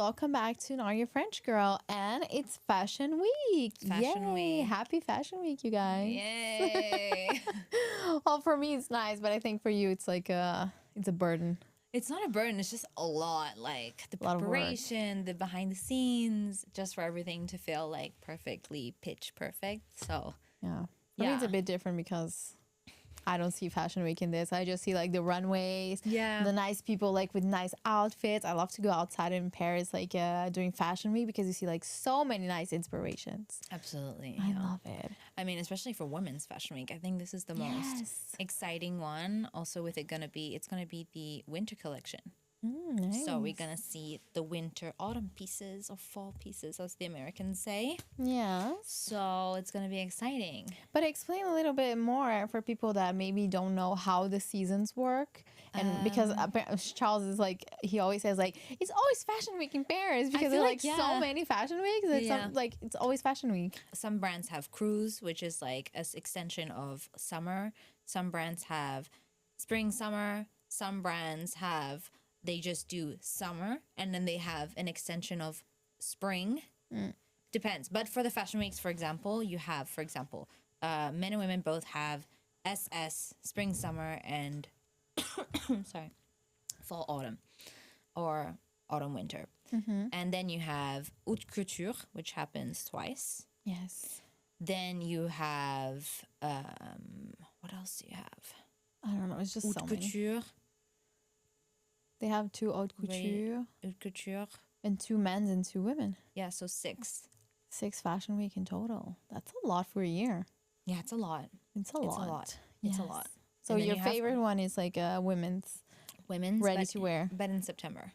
welcome back to Now Your French Girl, and it's Fashion Week. Fashion Yay. Week. Happy Fashion Week, you guys. Yay. Well, for me it's nice, but I think for you it's like it's a burden. It's not a burden, it's just a lot. Like the A lot of work. preparation, the behind the scenes, just for everything to feel like perfectly pitch perfect. So Yeah. For me it's a bit different because I don't see Fashion Week in this. I just see like the runways, Yeah. the nice people like with nice outfits. I love to go outside in Paris like during Fashion Week because you see like so many nice inspirations. Absolutely. I yeah. love it. I mean, especially for Women's Fashion Week, I think this is the most Yes. exciting one. Also with it's gonna be the winter collection. Nice. So we're gonna see the winter autumn pieces or fall pieces, as the Americans say. Yeah. So it's gonna be exciting. But explain a little bit more for people that maybe don't know how the seasons work. And because Charles is like, he always says like, it's always Fashion Week in Paris because feel there's like, like so yeah. many Fashion Weeks. It's Yeah. like, it's always Fashion Week. Some brands have cruise, which is like an extension of summer. Some brands have spring, summer. Some brands have, they just do summer and then they have an extension of spring. Depends. But for the Fashion Weeks, for example, you have, men and women both have SS, spring, summer, and sorry, fall, autumn, or autumn, winter. And then you have haute couture, which happens twice. Yes. Then you have, what else do you have? I don't know. It's just so Haute many. couture, They have 2 haute couture haute couture. and 2 men's and 2 women. Yeah, so 6. 6 Fashion Week in total. That's a lot for a year. Yeah, it's a lot. It's a lot. It's a lot. It's a Yes. lot. So And then your you have favorite one is like women's. Women's Ready but- to wear. but in September.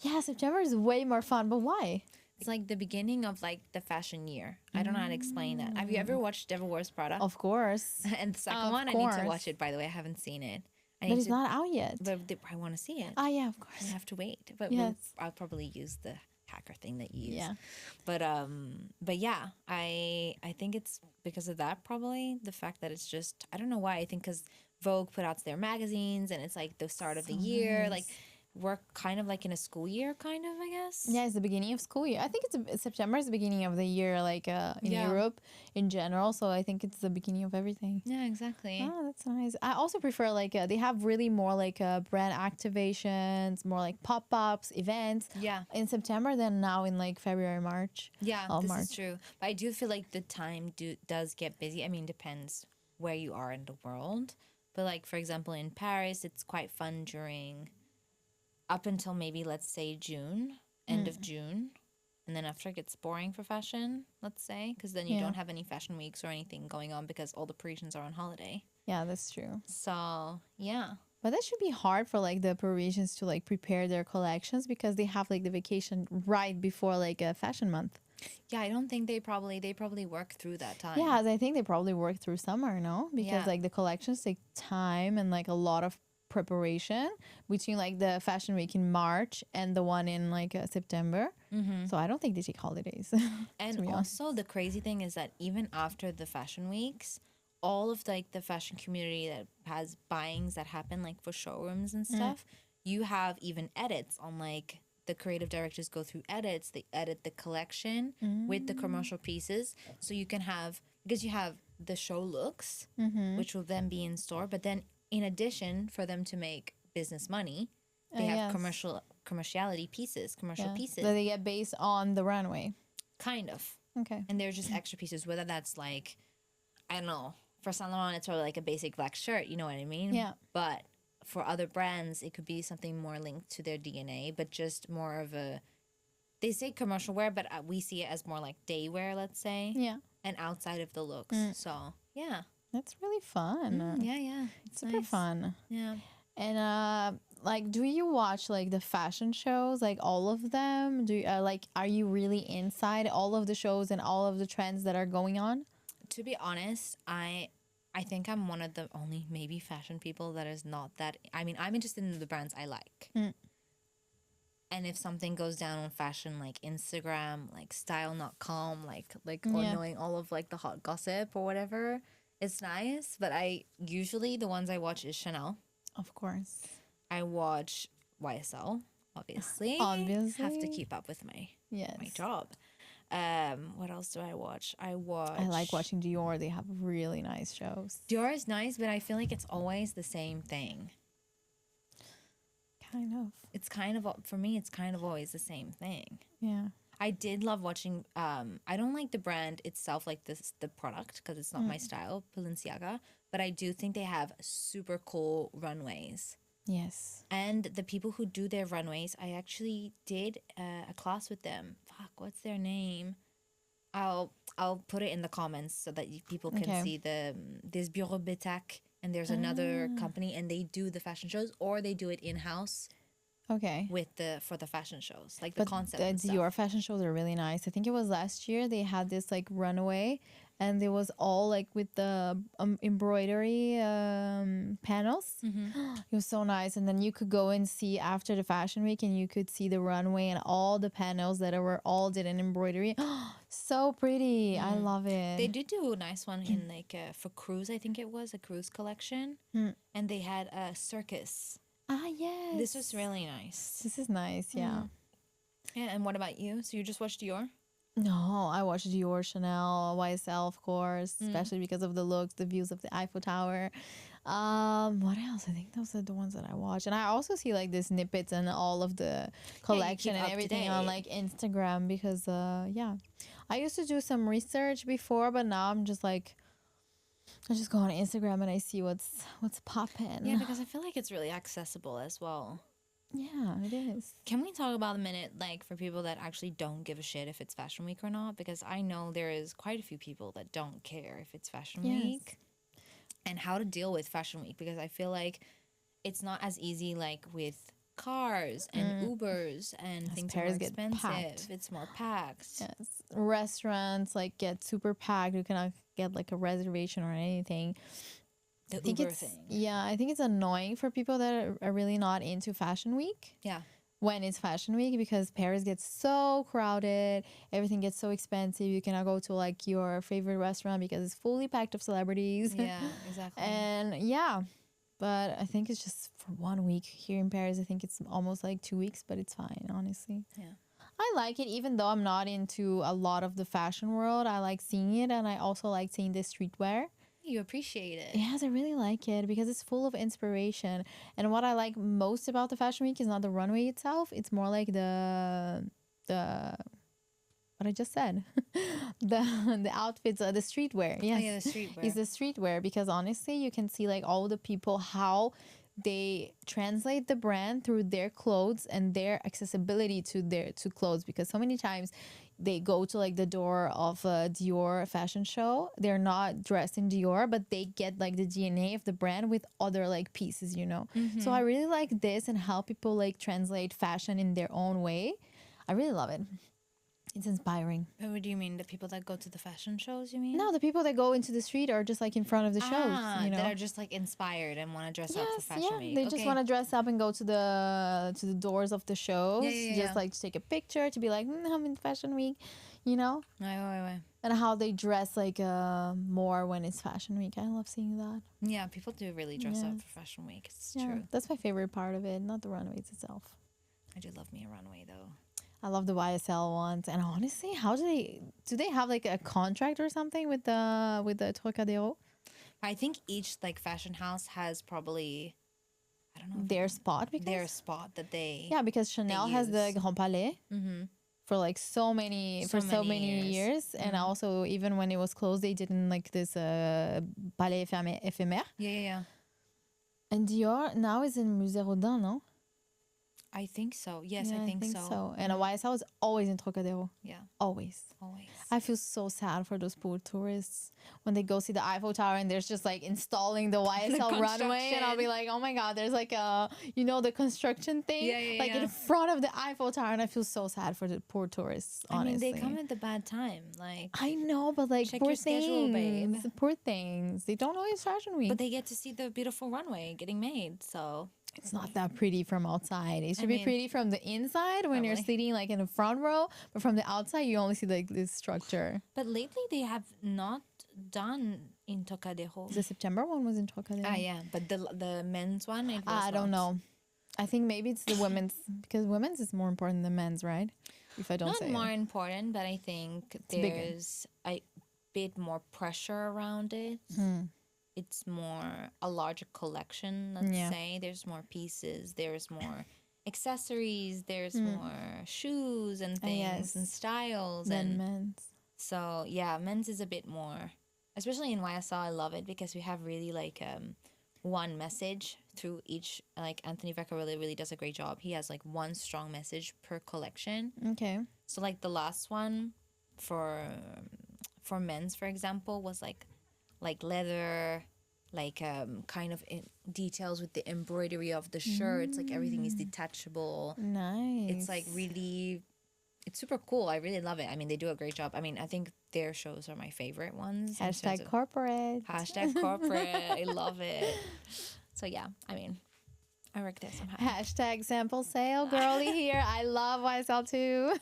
Yeah, September is way more fun, but why? It's like the beginning of like the fashion year. I don't know how to explain that. Have you ever watched Devil Wears Prada? Of course. And the second Of one, I need to course. watch it. By the way, I haven't seen it. I But need it's to, not out yet. but I want to see it. Ah, yeah, of I course. have to wait. But Yes. I'll probably use the hacker thing that you use. Yeah. But yeah, I think it's because of that, probably the fact that it's just, I don't know why. I think because Vogue put out their magazines and it's like the start of the year. nice. Like we're kind of like in a school year, kind of, I guess. Yeah, it's the beginning of school year. I think September is the beginning of the year, like in Yeah. Europe in general. So I think it's the beginning of everything. Yeah, exactly. Oh, that's nice. I also prefer like they have really more like brand activations, more like pop-ups, events Yeah. in September than now in like February, March. Yeah, Oh, this March. is true. But I do feel like the time does get busy. I mean, depends where you are in the world. But like, for example, in Paris, it's quite fun during up until maybe, let's say, June, end of June. And then after it gets boring for fashion, let's say, because then you Yeah. don't have any fashion weeks or anything going on because all the Parisians are on holiday. Yeah, that's true. So, yeah. But that should be hard for like the Parisians to like prepare their collections because they have like the vacation right before like a fashion month. Yeah, I don't think they probably work through that time. Yeah, I think they probably work through summer, no? Because Yeah. like the collections take time and like a lot of preparation between like the fashion week in March and the one in like September. So I don't think they take holidays. And to be honest. also the crazy thing is that even after the fashion weeks, all of like the fashion community that has buyings that happen like for showrooms and stuff, you have even edits on like the creative directors go through edits. They edit the collection with the commercial pieces. So you can have, because you have the show looks, which will then be in store. But then in addition, for them to make business money, they have yes. commerciality pieces, commercial pieces. that they get based on the runway. Kind of. Okay. And they're just extra pieces, whether that's like, I don't know, for Saint Laurent, it's probably like a basic black shirt, you know what I mean? Yeah. But for other brands, it could be something more linked to their DNA, but just more of a, they say commercial wear, but we see it as more like day wear, let's say, Yeah. and outside of the looks. So, yeah. That's really fun. Yeah. It's Super nice. fun. Yeah. And like, do you watch like the fashion shows, like all of them? Do you, like, are you really inside all of the shows and all of the trends that are going on? To be honest, I think I'm one of the only maybe fashion people that is not that. I mean, I'm interested in the brands I like. And if something goes down on fashion, like Instagram, like style.com, like or Yeah. knowing all of like the hot gossip or whatever, it's nice. But I usually the ones I watch is Chanel. Of course. I watch YSL, obviously. Obviously. Have to keep up with my Yes. job. What else do I watch? I like watching Dior. They have really nice shows. Dior is nice, but I feel like it's always the same thing. Kind of. It's kind of, for me, it's kind of always the same thing. Yeah. I did love watching, I don't like the brand itself, like the product, because it's not my style, Balenciaga, but I do think they have super cool runways. Yes. And the people who do their runways, I actually did a class with them. Fuck, what's their name? I'll put it in the comments so that people can see there's Bureau Betac and there's another company, and they do the fashion shows, or they do it in-house. Okay. For the fashion shows, like the concept. The and Dior stuff. fashion shows are really nice. I think it was last year they had this like runway, and it was all like with the embroidery panels. It was so nice, and then you could go and see after the fashion week, and you could see the runway and all the panels that were all did in embroidery. So pretty. I love it. They did do a nice one in like for cruise. I think it was a cruise collection, and they had a circus. Ah, yes. This was really nice. This is nice, yeah. Yeah, and what about you? So you just watched Dior? No, I watched Dior, Chanel, YSL, of course, especially because of the looks, the views of the Eiffel Tower. What else? I think those are the ones that I watch. And I also see like the snippets and all of the collection and everything on like Instagram because, I used to do some research before, but now I'm just like, I just go on Instagram and I see what's popping. Yeah, because I feel like it's really accessible as well. Yeah, it is. Can we talk about a minute, like, for people that actually don't give a shit if it's Fashion Week or not? Because I know there is quite a few people that don't care if it's Fashion Week. And how to deal with Fashion Week. Because I feel like it's not as easy, like, with cars and Ubers and things are more expensive. It's more packed. Yes. Restaurants, like, get super packed. You cannot get, like, a reservation or anything. The Uber thing. Yeah, I think it's annoying for people that are really not into Fashion Week. Yeah. When it's Fashion Week, because Paris gets so crowded, everything gets so expensive. You cannot go to like your favorite restaurant because it's fully packed of celebrities. Yeah, exactly. And yeah, but I think it's just for 1 week here in Paris. I think it's almost like 2 weeks, but it's fine, honestly. Yeah. I like it, even though I'm not into a lot of the fashion world. I like seeing it, and I also like seeing the streetwear. You appreciate it. Yes, I really like it because it's full of inspiration. And what I like most about the Fashion Week is not the runway itself. It's more like the what I just said, the outfits, the streetwear. Yes, Oh, yeah, the streetwear. It's the streetwear because honestly, you can see like all the people how they translate the brand through their clothes and their accessibility to clothes, because so many times they go to like the door of a Dior fashion show. They're not dressed in Dior, but they get like the DNA of the brand with other like pieces, you know? So I really like this and how people like translate fashion in their own way. I really love it. It's inspiring. But what do you mean? The people that go to the fashion shows, you mean? No, the people that go into the street are just like in front of the shows, you know? That are just like inspired and want to dress up for Fashion Week. They just want to dress up and go to the doors of the shows, just like to take a picture, to be like, I'm in Fashion Week, you know? Ouais. And how they dress like more when it's Fashion Week. I love seeing that. Yeah, people do really dress up for Fashion Week. It's true. That's my favorite part of it, not the runways itself. I do love me a runway though. I love the YSL ones, and honestly, how do they have like a contract or something with the Trocadero? I think each like fashion house has probably, I don't know, Their spot, because their spot that they because Chanel has the Grand Palais for like so many years, and also even when it was closed, they didn't like this Palais éphémère. Yeah. And Dior now is in Musée Rodin, no? I think so. Yes, I think so. And a YSL is always in Trocadero. Yeah. Always. I feel so sad for those poor tourists when they go see the Eiffel Tower and there's just like installing the YSL runway, and I'll be like, oh my God, there's like the construction thing in front of the Eiffel Tower, and I feel so sad for the poor tourists, honestly. I mean, they come at the bad time. Like, I know, but like, check poor your schedule, babe. Poor things. They don't know it's Fashion Week. But they get to see the beautiful runway getting made, so... It's not that pretty from outside. It should be pretty from the inside when you're sitting like in the front row, but from the outside you only see like this structure. But lately they have not done in Trocadero. The September one was in Trocadero. Yeah, but the men's one, it was I don't know. I think maybe it's the women's, because women's is more important than men's, right? If I don't Not say more it. important, but I think bigger. there's a bit more pressure around it. It's more a larger collection, let's Yeah. say. There's more pieces, there's more accessories, there's more shoes and things and Yes. styles. Than And men's. so, yeah, men's is a bit more, especially in YSL. I love it because we have really like one message through each. Like Anthony Vaccarelli really does a great job. He has like one strong message per collection. Okay. So like the last one for men's, for example, was like leather, like kind of details with the embroidery of the shirts. Like everything is detachable. Nice. It's like really, it's super cool. I really love it. I mean, they do a great job. I mean, I think their shows are my favorite ones. in terms Hashtag of- corporate. Hashtag corporate. I love it. So yeah, I mean, I work there somehow. Hashtag sample sale, girly here. I love YSL too.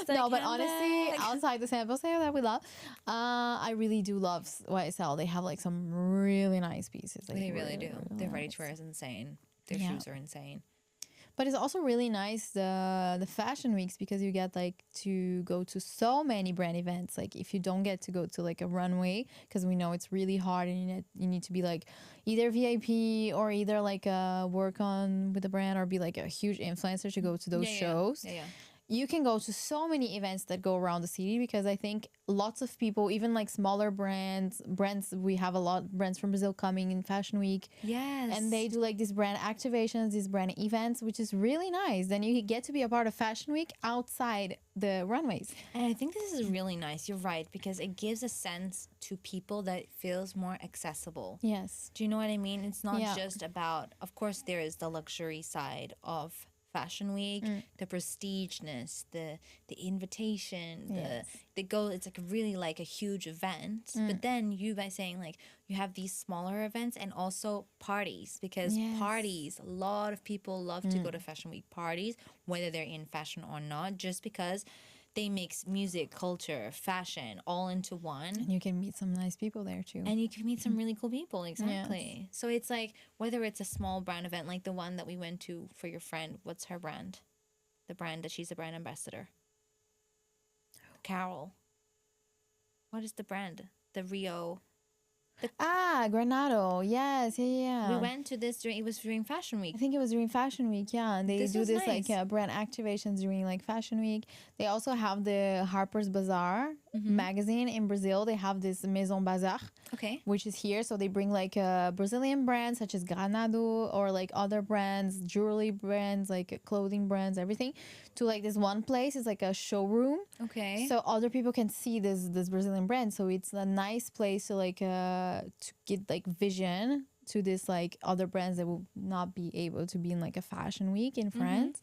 No, but honestly, outside the sample sale that we love, I really do love YSL. They have like some really nice pieces. Like, They really do. Their nice. ready to wear is insane. Their Yeah. shoes are insane. But it's also really nice the fashion weeks, because you get like to go to so many brand events. Like if you don't get to go to like a runway, because we know it's really hard and you need to be like either VIP or either like work on with the brand or be like a huge influencer to go to those shows. Yeah. You can go to so many events that go around the city, because I think lots of people, even like smaller brands, we have a lot of brands from Brazil coming in Fashion Week. Yes. And they do like these brand activations, these brand events, which is really nice. Then you get to be a part of Fashion Week outside the runways. And I think this is really nice. You're right, because it gives a sense to people that it feels more accessible. Yes. Do you know what I mean? It's not Yeah. just about, of course, there is the luxury side of Fashion Week, the prestigeness, the invitation, Yes. the go. It's like really like a huge event. But then you, by saying like you have these smaller events and also parties, because Yes. parties, a lot of people love to go to Fashion Week parties, whether they're in fashion or not, just because they mix music, culture, fashion all into one. And you can meet some nice people there too. And you can meet some really cool people, exactly. So it's like, whether it's a small brand event, like the one that we went to for your friend, what's her brand? The brand that she's a brand ambassador. Carol. What is the brand? The Rio. Granado. Yes. Yeah. We went to this it was during Fashion Week. I think it was during Fashion Week, yeah. And they This do was this nice. like brand activations during like Fashion Week. They also have the Harper's Bazaar magazine in Brazil. They have this Maison Bazar, Okay. which is here. So they bring like Brazilian brands such as Granado or like other brands, jewelry brands, like clothing brands, everything, to like this one place. It's like a showroom. Okay. So other people can see this Brazilian brand. So it's a nice place to like to get like vision to this like other brands that will not be able to be in like a fashion week in France,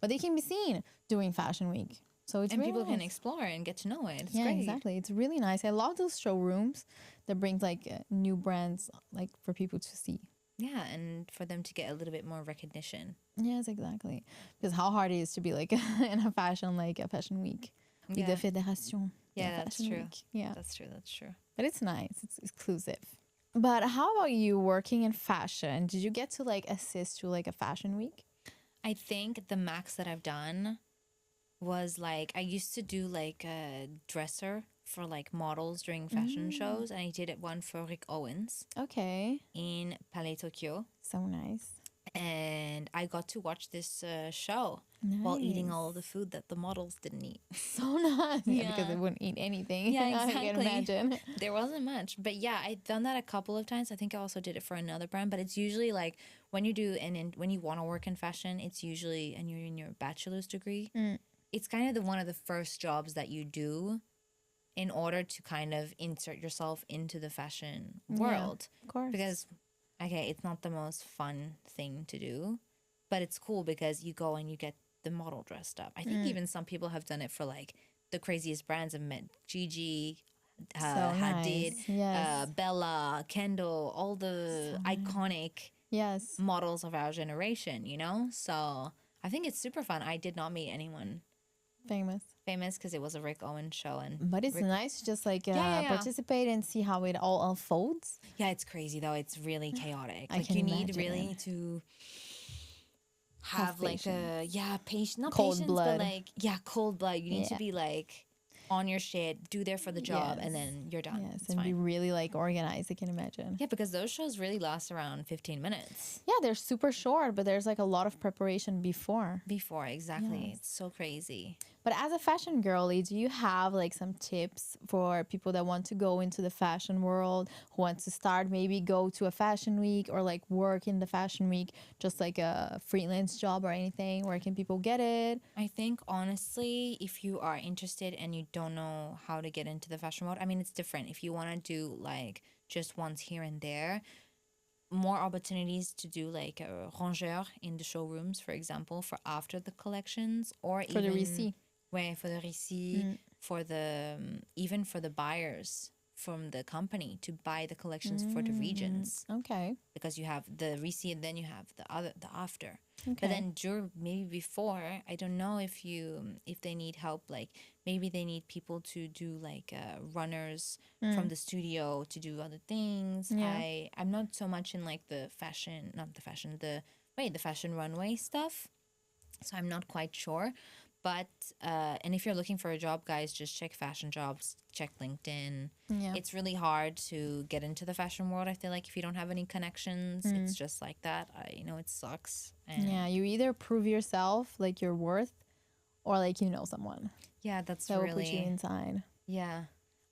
but they can be seen during Fashion Week. So it's and really people can nice. explore and get to know it. It's Yeah, great. exactly. It's really nice. I love those showrooms that brings like new brands like for people to see. Yeah, and for them to get a little bit more recognition. Yes, exactly. Because how hard it is to be like in a fashion week. With Yeah. the Fédération. Yeah, that's Fashion true. Week. Yeah. That's true. But it's nice. It's exclusive. But how about you working in fashion? Did you get to like assist to like a fashion week? I think the max that I've done was like, I used to do like a dresser for like models during fashion shows, and I did it one for Rick Owens Okay. in Palais Tokyo, So nice. and I got to watch this show while eating all of the food that the models didn't eat. So nice. Yeah, because Yeah. they wouldn't eat anything. Yeah, I can exactly. imagine. There wasn't much, but yeah, I've done that a couple of times. I think I also did it for another brand, but it's usually like when you do when you want to work in fashion, it's usually, and you're in your bachelor's degree, it's kind of one of the first jobs that you do in order to kind of insert yourself into the fashion world. Of course. Because, okay, it's not the most fun thing to do, but it's cool because you go and you get the model dressed up. I think even some people have done it for like the craziest brands. I've met Gigi, So Hadid, nice. Yes. Bella, Kendall, all the iconic Yes. models of our generation, you know? So I think it's super fun. I did not meet anyone Famous. famous because it was a Rick Owens show. And But it's nice to just like yeah. participate and see how it all unfolds. yeah, it's crazy though. It's really chaotic. I Like can you need imagine. really to have like a patient, not Cold patience, blood. but like cold blood. You need to Yeah. be like on your shit, do there for the job, and Yes. then you're done. Yes, It's and be fine. really like organized. I can imagine. Yeah, because those shows really last around 15 minutes. Yeah, they're super short, but there's like a lot of preparation before. Before, exactly. Yes. It's so crazy. But as a fashion girly, do you have like some tips for people that want to go into the fashion world, who wants to start, maybe go to a fashion week or like work in the fashion week, just like a freelance job or anything? Where can people get it? I think honestly, if you are interested and you don't know how to get into the fashion world, I mean, it's different. If you want to do like just once here and there, more opportunities to do like a rangeur in the showrooms, for example, for after the collections, or For the even receipt. where for the receipt, for the even for the buyers from the company to buy the collections for the regions, Okay. because you have the receipt and then you have the after. Okay. But then maybe before, I don't know if they need help, like maybe they need people to do like runners from the studio to do other things. Yeah. I'm not so much in like the fashion runway stuff, so I'm not quite sure. But and if you're looking for a job, guys, just check fashion jobs, check LinkedIn. Yeah. It's really hard to get into the fashion world. I feel like if you don't have any connections, it's just like that. I know it sucks. And Yeah, you either prove yourself like your worth, or like you know someone yeah, that's that will put you really inside. yeah.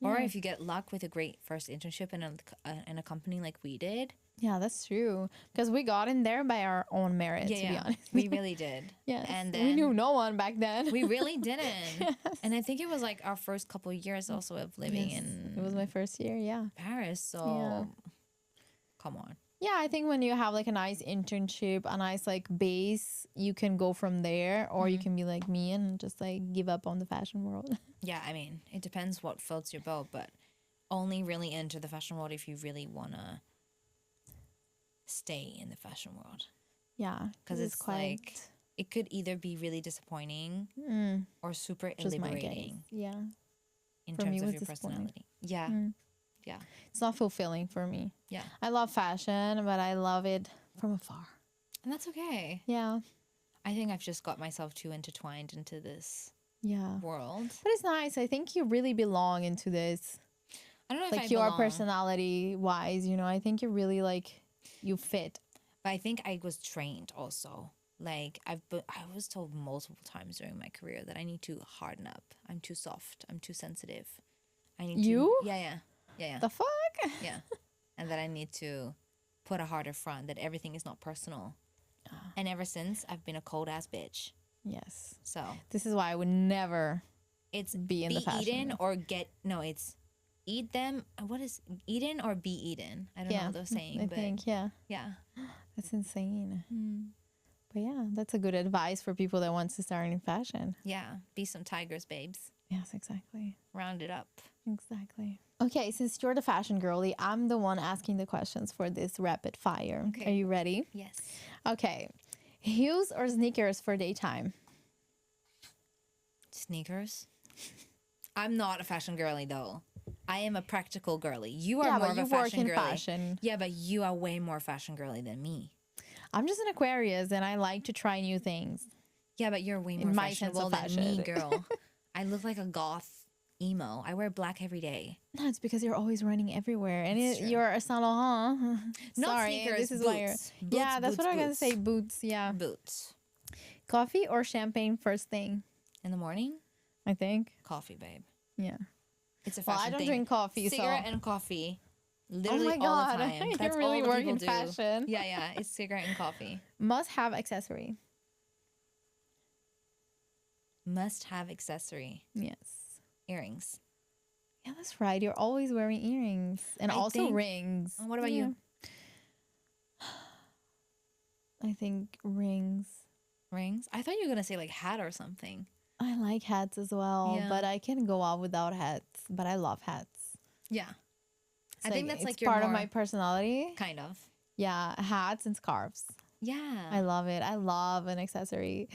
Or Yeah. if you get luck with a great first internship in a company like we did. Yeah, that's true. Because we got in there by our own merit, to be honest. We really did. Yes. And we then knew no one back then. we really didn't. And I think it was like our first couple of years also of living Yes, in it was my first year, yeah. Paris. So come on. Yeah, I think when you have like a nice internship, a nice like base, you can go from there, or you can be like me and just like give up on the fashion world. Yeah, I mean, it depends what floats your boat, but only really enter the fashion world if you really want to stay in the fashion world. Yeah, Because it's like, it could either be really disappointing or super just my guess. liberating Yeah. in For me, terms it of was your disappointing. personality. Yeah. Yeah. It's not fulfilling for me. Yeah. I love fashion, but I love it from afar. And that's okay. Yeah. I think I've just got myself too intertwined into this Yeah. world. But it's nice. I think you really belong into this. I don't know if Like I your belong, personality wise, you know, I think you really like, you fit. but I think I was trained also. Like I was told multiple times during my career that I need to harden up. I'm too soft. I'm too sensitive. I need You? to yeah. The fuck? Yeah. And that I need to put a harder front, that everything is not personal. And ever since, I've been a cold ass bitch. Yes. So This is why I would never it's be in the fashion eaten world. or it's eat them. What is eaten or be eaten? I don't know what they're saying. I but think, yeah. yeah. That's insane. But yeah, that's a good advice for people that want to start in fashion. Yeah. Be some tigers, babes. Yes, exactly. Round it up. Exactly. Okay, since you're the fashion girly, I'm the one asking the questions for this rapid fire. Okay. Are you ready? Yes. Okay. Heels or sneakers for daytime? Sneakers. I'm not a fashion girly though. I am a practical girly. You are Yeah, more but of you a work fashion in girly. fashion. Yeah, but you are way more fashion girly than me. I'm just an Aquarius and I like to try new things. Yeah, but you're way more In my sense fashionable of than me, fashion. girl. I look like a goth emo. I wear black every day. No, it's because you're always running everywhere. And That's true. you're a Saint Laurent. Not Sorry, sneakers, this is boots. why you're... Boots, yeah, that's boots, what I'm going to boots. say. Boots, yeah. Boots. Coffee or champagne first thing, In the morning, I think. coffee, babe. Yeah. It's a Well, fashion I don't thing. drink coffee, Cigarette so... and coffee. Oh Literally my all God. the time. You That's really all the work people in do. fashion. Yeah. It's cigarette and coffee. Must have accessory. Must have accessory. Yes. Earrings. Yeah, that's right. You're always wearing earrings. And I also think- rings. What about you? I think rings. Rings? I thought you were going to say like hat or something. I like hats as well, Yeah. but I can go out without hats. But I love hats. Yeah. It's I think that's it's like your part of more- my personality. Kind of. Yeah, hats and scarves. Yeah. I love it. I love an accessory.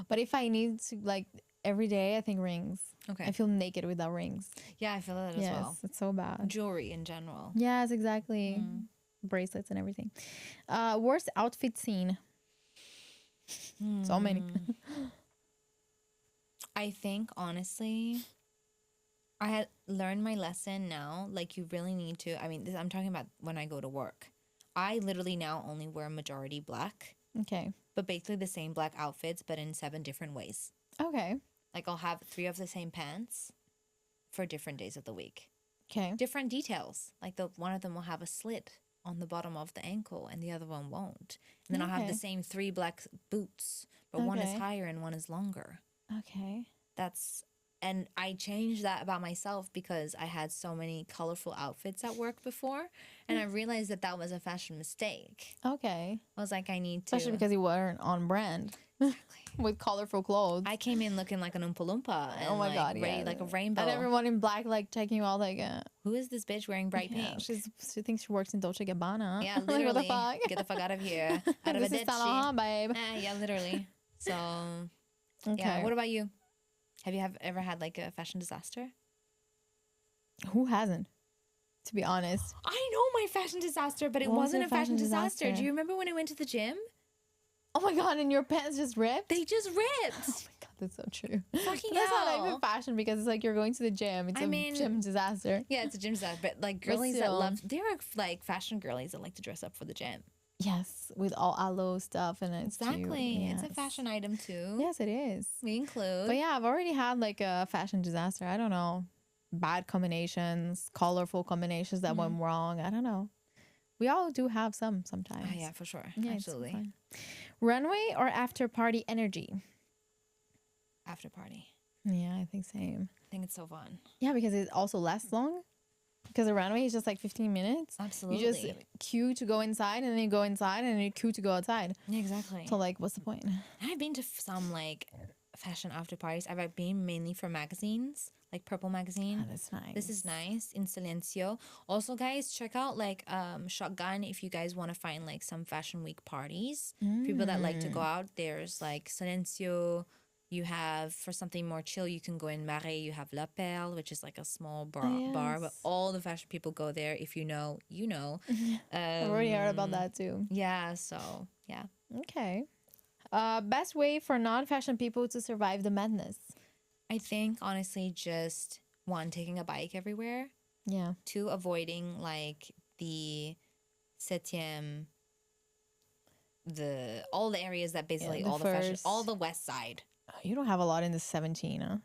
But if I need to like every day, I think rings. Okay. I feel naked without rings. Yeah, I feel that as Yes, well. it's so bad. Jewelry in general. Yes, exactly. Bracelets and everything. Worst outfit scene. So many. I think honestly, I had learned my lesson now. Like you really need to. I mean, I'm talking about when I go to work. I literally now only wear majority black, Okay. but basically the same black outfits, but in 7 different ways. Okay. Like I'll have 3 of the same pants for different days of the week. Okay. Different details. Like one of them will have a slit on the bottom of the ankle and the other one won't. And then I'll have the same 3 black boots, but one is higher and one is longer. Okay. And I changed that about myself because I had so many colorful outfits at work before, and I realized that was a fashion mistake. Okay. I was like, I need to. Especially because you weren't on brand. Exactly. With colorful clothes. I came in looking like an Oompa Loompa. And oh my God, like a rainbow. And everyone in black, like, checking you out, like, who is this bitch wearing bright pink? She thinks she works in Dolce Gabbana. Yeah, literally. Like, what the fuck? Get the fuck out of here. Out of this a is dead Saint Laurent, babe. Yeah, literally. So, Okay. yeah. What about you? Have you ever had like a fashion disaster? Who hasn't? To be honest. I know my fashion disaster, but it What was wasn't your a fashion fashion disaster. disaster? Do you remember when I went to the gym? Oh my God, and your pants just ripped? They just Oh ripped. my God, that's so true. Fucking That's not hell. even fashion because it's like you're going to the gym. It's I a mean, gym disaster. Yeah, it's a gym disaster, but like But girlies that still. love, there are like fashion girlies that like to dress up for the gym. Yes, with all aloe stuff and it's cute. Exactly. It's a Yes. fashion item too. Yes, it is. We include. But yeah, I've already had like a fashion disaster. I don't know. Bad combinations, colorful combinations that went wrong. I don't know. We all do have sometimes. Oh, yeah, for sure. Yeah, it's Absolutely. fun. Runway or after party energy? After party. Yeah, I think same. I think it's so fun. Yeah, because it also lasts long. Because the runway is just like 15 minutes. Absolutely. You just queue to go inside and then you go inside and then you queue to go outside. Yeah, exactly. So like, what's the point? I've been to some like fashion after parties. I've been mainly for magazines, like Purple Magazine. Oh, that's nice. This is nice in Silencio. Also, guys, check out like Shotgun if you guys want to find like some fashion week parties. People that like to go out. There's like Silencio. You have, for something more chill, you can go in Marais. You have La Perle, which is like a small bar, but all the fashion people go there. If you know, you know. I've already heard about that too. Yeah, so yeah. Okay. Best way for non-fashion people to survive the madness? I think honestly, just 1, taking a bike everywhere. Yeah. 2, avoiding like the septième, all the areas that basically the all the fashion, first. all the west side. You don't have a lot in the 17, huh?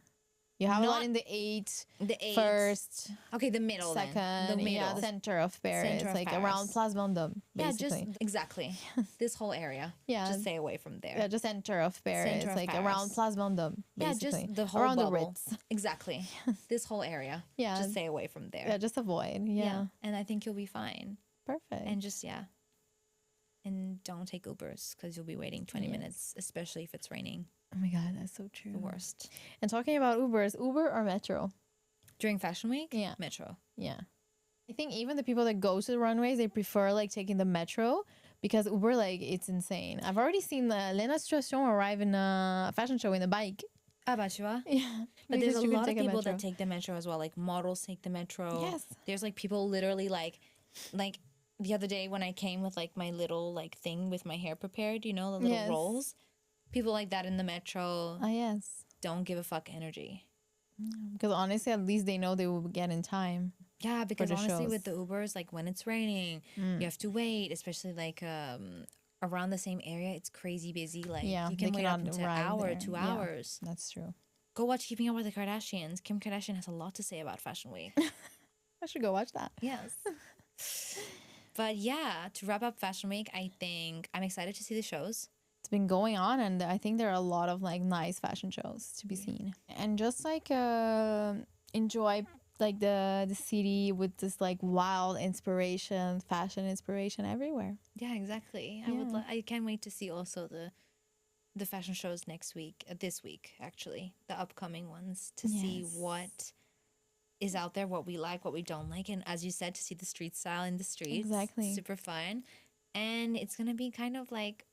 You have a lot in the 8, The 8. first, Okay, the middle second, then. The middle. yeah, the center of Paris, Center of like Paris. around Place Vendôme, Yeah, basically. just exactly. This whole area. Yeah. Just stay away from there. Yeah, just center of Paris, Center of like Paris. around Place Vendôme, Yeah, basically. just the whole around bubble. the Ritz. Exactly. This whole area. Yeah. Just stay away from there. Yeah, just avoid. Yeah. And I think you'll be fine. Perfect. And just and don't take Ubers because you'll be waiting 20 minutes, especially if it's raining. Oh my God, that's so true. The worst. And talking about Ubers, Uber or Metro? During Fashion Week? Yeah. Metro. Yeah. I think even the people that go to the runways, they prefer like taking the Metro because Uber, like, it's insane. I've already seen Lena Situation arrive in a fashion show in a bike. Ah, bah, tu vois? Yeah. But there's because a you can lot of take people Metro. that take the Metro as well. Like models take the Metro. Yes. There's like people literally like the other day when I came with like my little like thing with my hair prepared, you know, the little Yes. rolls. People like that in the Metro. Ah, yes. Don't give a fuck energy. Because honestly, at least they know they will get in time. Yeah, because the honestly, shows. with the Ubers, like when it's raining, you have to wait, especially like around the same area. It's crazy busy. Like Yeah, you can they wait up cannot until an arrive hour, there. 2 Yeah. hours. That's true. Go watch Keeping Up with the Kardashians. Kim Kardashian has a lot to say about Fashion Week. I should go watch that. Yes. But yeah, to wrap up Fashion Week, I think I'm excited to see the shows. It's been going on, and I think there are a lot of like nice fashion shows to be seen. And just like enjoy like the city with this like wild inspiration, fashion inspiration everywhere. Yeah, exactly. Yeah. I can't wait to see also the fashion shows next week, this week actually, the upcoming ones, to see Yes. what is out there, what we like, what we don't like, and as you said, to see the street style in the streets. Exactly. Super fun. And it's gonna be kind of like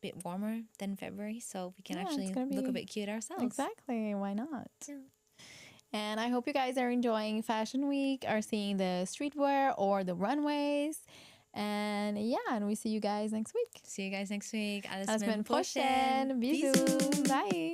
a bit warmer than February, so we can Yeah, it's actually gonna look a be- bit cute ourselves. Exactly. Why not? Yeah. And I hope you guys are enjoying Fashion Week, are seeing the streetwear or the runways. And yeah, and we see you guys next week. See you guys next week. Alles Alles mit mit Poschen. Poschen. Bisous. Bisous. Bye.